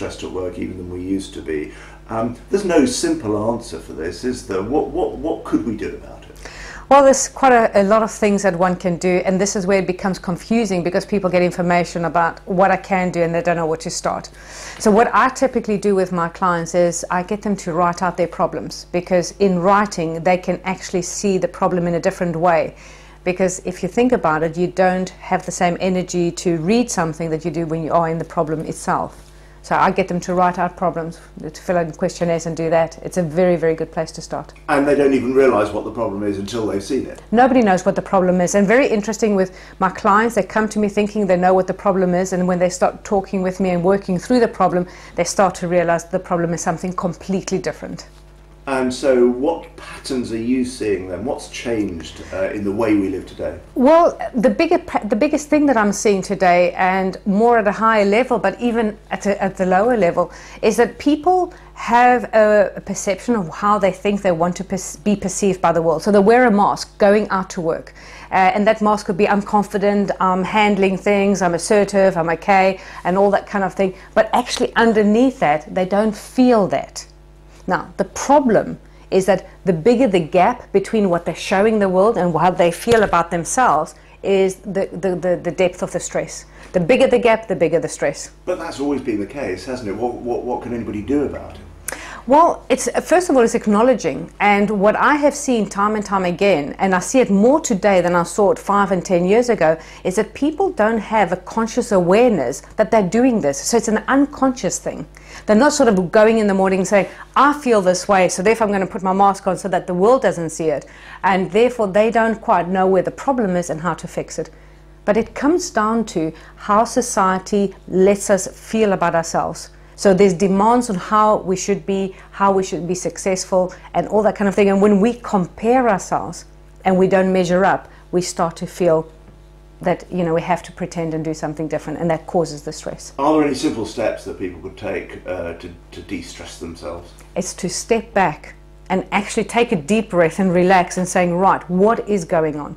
stressed at work even than we used to be. There's no simple answer for this, is there? What could we do about it? Well, there's quite a lot of things that one can do, and this is where it becomes confusing because people get information about what I can do and they don't know where to start. So what I typically do with my clients is I get them to write out their problems, because in writing they can actually see the problem in a different way. Because if you think about it, you don't have the same energy to read something that you do when you are in the problem itself. So I get them to write out problems, to fill out questionnaires and do that. It's a very, very good place to start. And they don't even realise what the problem is until they've seen it. Nobody knows what the problem is. And very interesting with my clients, they come to me thinking they know what the problem is, and when they start talking with me and working through the problem, they start to realise the problem is something completely different. And so what patterns are you seeing then? What's changed in the way we live today? Well, the biggest thing that I'm seeing today, and more at a higher level, but even at the lower level, is that people have a perception of how they think they want to be perceived by the world. So they wear a mask going out to work. And that mask could be, I'm confident, I'm handling things, I'm assertive, I'm okay, and all that kind of thing. But actually underneath that, they don't feel that. Now, the problem is that the bigger the gap between what they're showing the world and how they feel about themselves is the depth of the stress. The bigger the gap, the bigger the stress. But that's always been the case, hasn't it? What can anybody do about it? Well, first of all, it's acknowledging. And what I have seen time and time again, and I see it more today than I saw it 5 and 10 years ago, is that people don't have a conscious awareness that they're doing this. So it's an unconscious thing. They're not sort of going in the morning and saying, I feel this way, so therefore I'm going to put my mask on so that the world doesn't see it. And therefore they don't quite know where the problem is and how to fix it. But it comes down to how society lets us feel about ourselves. So there's demands on how we should be successful, and all that kind of thing. And when we compare ourselves and we don't measure up, we start to feel that, you know, we have to pretend and do something different, and that causes the stress. Are there any simple steps that people could take to de-stress themselves? It's to step back and actually take a deep breath and relax and saying, right, what is going on?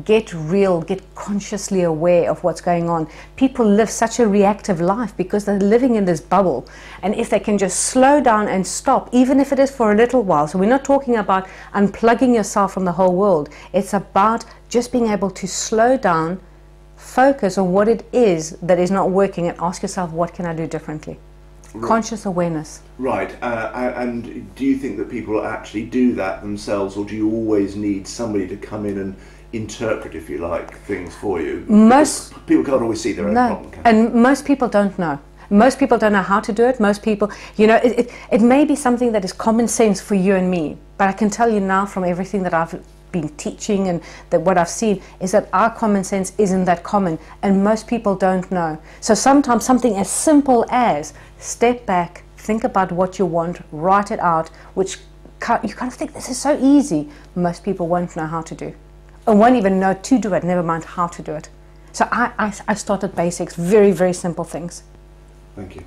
Get real, get consciously aware of what's going on. People live such a reactive life because they're living in this bubble. And if they can just slow down and stop, even if it is for a little while. So we're not talking about unplugging yourself from the whole world. It's about just being able to slow down, focus on what it is that is not working, and ask yourself, what can I do differently? Right. Conscious awareness. Right. And do you think that people actually do that themselves, or do you always need somebody to come in and interpret, if you like, things for you? Most people can't always see their own problem, can they? And most people don't know. Most people don't know how to do it. Most people, you know, it may be something that is common sense for you and me, but I can tell you now from everything that I've been teaching and that what I've seen is that our common sense isn't that common, and most people don't know. So sometimes something as simple as step back, think about what you want, write it out, which you kind of think this is so easy. Most people won't know how to do, and won't even know to do it, never mind how to do it. So I start at basics, very, very simple things. Thank you.